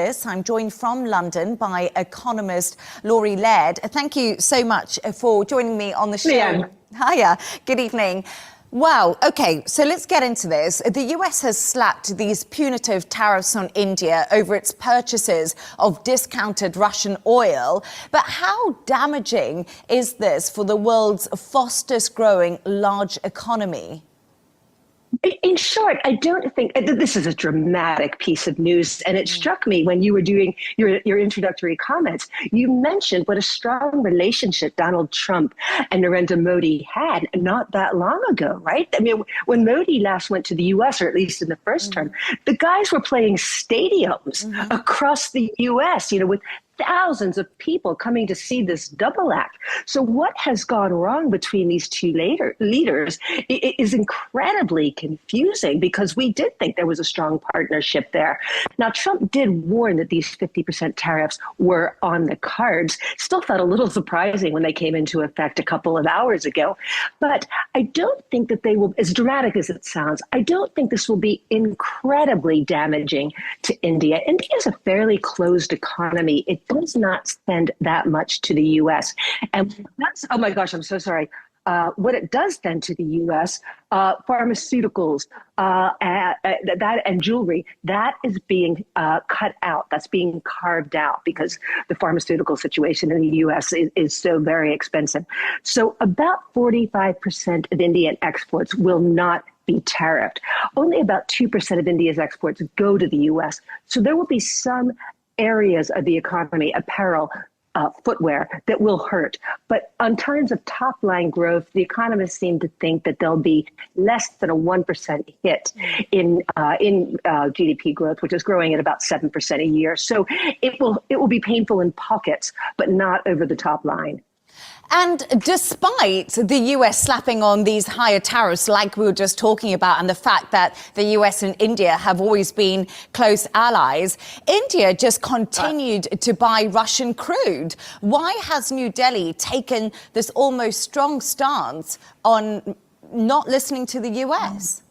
I'm joined from London by economist Laurie Laird. Thank you so much for joining me on the show. Leigh-Ann. Hiya, good evening. Wow, okay, so let's get into this. The US has slapped these punitive tariffs on India over its purchases of discounted Russian oil. But how damaging is this for the world's fastest growing large economy? In short, I don't think this is a dramatic piece of news. And it struck me when you were doing your introductory comments. You mentioned what a strong relationship Donald Trump and Narendra Modi had not that long ago, right? I mean, when Modi last went to the US, or at least in the first term, the guys were playing stadiums across the US, with thousands of people coming to see this double act. So what has gone wrong between these two leaders is incredibly confusing, because we did think there was a strong partnership there. Now, Trump did warn that these 50% tariffs were on the cards. Still felt a little surprising when they came into effect a couple of hours ago. But I don't think that they will, as dramatic as it sounds, I don't think this will be incredibly damaging to India. India is a fairly closed economy. It does not spend that much to the U.S. And that's, oh my gosh, I'm so sorry. What it does then to the U.S., pharmaceuticals, that and jewelry, that is being cut out. That's being carved out because the pharmaceutical situation in the U.S. is so very expensive. So about 45% of Indian exports will not be tariffed. Only about 2% of India's exports go to the U.S. So there will be some areas of the economy, apparel, footwear, that will hurt. But on terms of top line growth, the economists seem to think that there'll be less than a 1% hit in GDP growth, which is growing at about 7% a year. So it will be painful in pockets, but not over the top line. And despite the US slapping on these higher tariffs, like we were just talking about, and the fact that the US and India have always been close allies, India just continued to buy Russian crude. Why has New Delhi taken this almost strong stance on not listening to the US?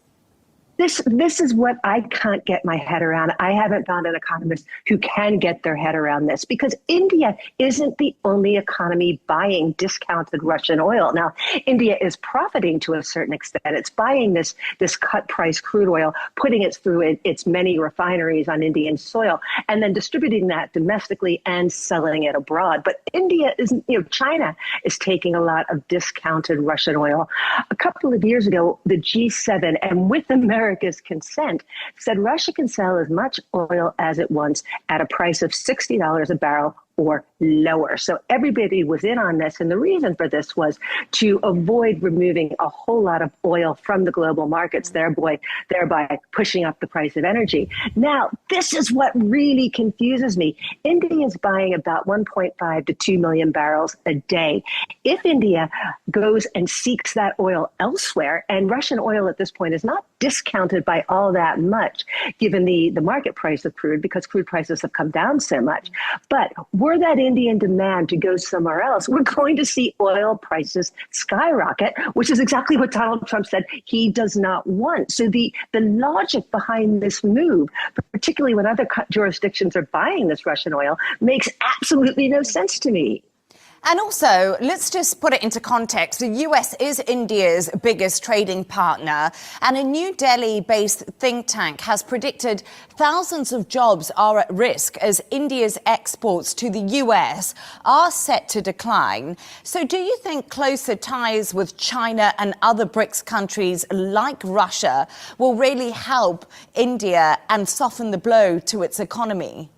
This is what I can't get my head around. I haven't found an economist who can get their head around this, because India isn't the only economy buying discounted Russian oil. Now, India is profiting to a certain extent. It's buying this cut price crude oil, putting it through its many refineries on Indian soil, and then distributing that domestically and selling it abroad. But India isn't, China is taking a lot of discounted Russian oil. A couple of years ago, the G7, and with America's consent, said Russia can sell as much oil as it wants at a price of $60 a barrel or lower. So everybody was in on this. And the reason for this was to avoid removing a whole lot of oil from the global markets, thereby pushing up the price of energy. Now, this is what really confuses me. India is buying about 1.5 to 2 million barrels a day. If India goes and seeks that oil elsewhere, and Russian oil at this point is not discounted by all that much, given the market price of crude, because crude prices have come down so much. But were that Indian demand to go somewhere else, we're going to see oil prices skyrocket, which is exactly what Donald Trump said he does not want. So the logic behind this move, particularly when other jurisdictions are buying this Russian oil, makes absolutely no sense to me. And also, let's just put it into context. The US is India's biggest trading partner, and a New Delhi-based think tank has predicted thousands of jobs are at risk as India's exports to the US are set to decline. So do you think closer ties with China and other BRICS countries like Russia will really help India and soften the blow to its economy?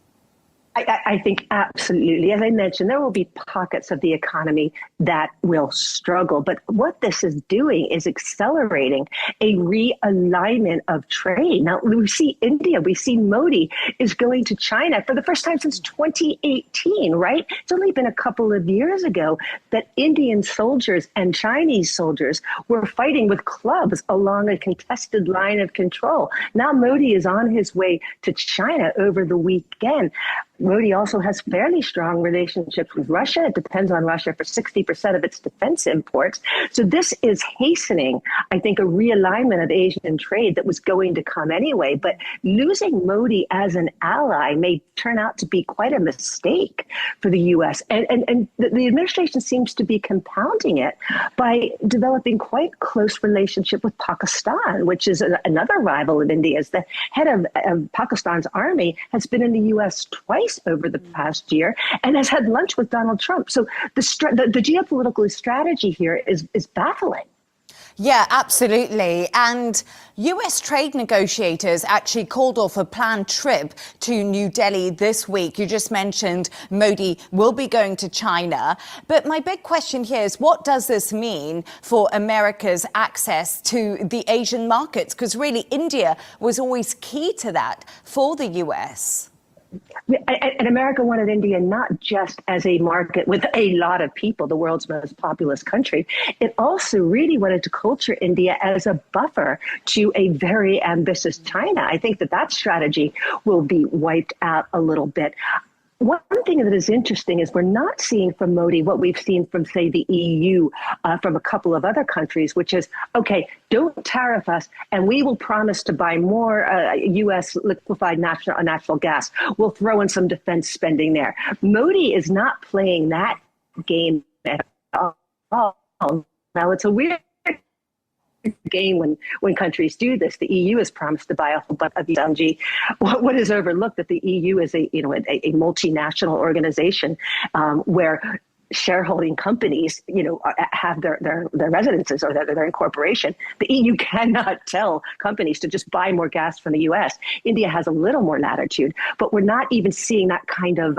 I think absolutely. As I mentioned, there will be pockets of the economy that will struggle. But what this is doing is accelerating a realignment of trade. Now, we see India, we see Modi is going to China for the first time since 2018, right? It's only been a couple of years ago that Indian soldiers and Chinese soldiers were fighting with clubs along a contested line of control. Now Modi is on his way to China over the weekend. Modi also has fairly strong relationships with Russia. It depends on Russia for 60% of its defense imports. So this is hastening, I think, a realignment of Asian trade that was going to come anyway. But losing Modi as an ally may turn out to be quite a mistake for the U.S. And the administration seems to be compounding it by developing quite close relationship with Pakistan, which is another rival of India's. The head of Pakistan's army has been in the U.S. twice over the past year and has had lunch with Donald Trump. So the geopolitical strategy here is baffling. Yeah, absolutely. And US trade negotiators actually called off a planned trip to New Delhi this week. You just mentioned Modi will be going to China. But my big question here is, what does this mean for America's access to the Asian markets? Because really, India was always key to that for the US. And America wanted India not just as a market with a lot of people, the world's most populous country. It also really wanted to culture India as a buffer to a very ambitious China. I think that strategy will be wiped out a little bit. One thing that is interesting is we're not seeing from Modi what we've seen from, say, the EU, from a couple of other countries, which is, okay, don't tariff us, and we will promise to buy more U.S. liquefied natural gas. We'll throw in some defense spending there. Modi is not playing that game at all. Now, it's a weird game when countries do this. The EU has promised to buy a whole bunch of LNG. What is overlooked that the EU is a multinational organization where shareholding companies, have their residences or their incorporation. The EU cannot tell companies to just buy more gas from the US. India has a little more latitude, but we're not even seeing that kind of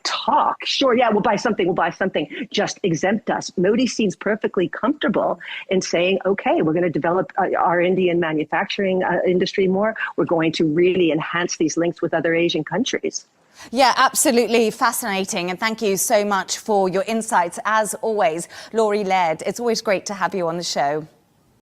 talk. Sure, yeah, we'll buy something. Just exempt us. Modi seems perfectly comfortable in saying, okay, we're going to develop our Indian manufacturing industry more. We're going to really enhance these links with other Asian countries. Yeah, absolutely fascinating. And thank you so much for your insights. As always, Laurie Laird, it's always great to have you on the show.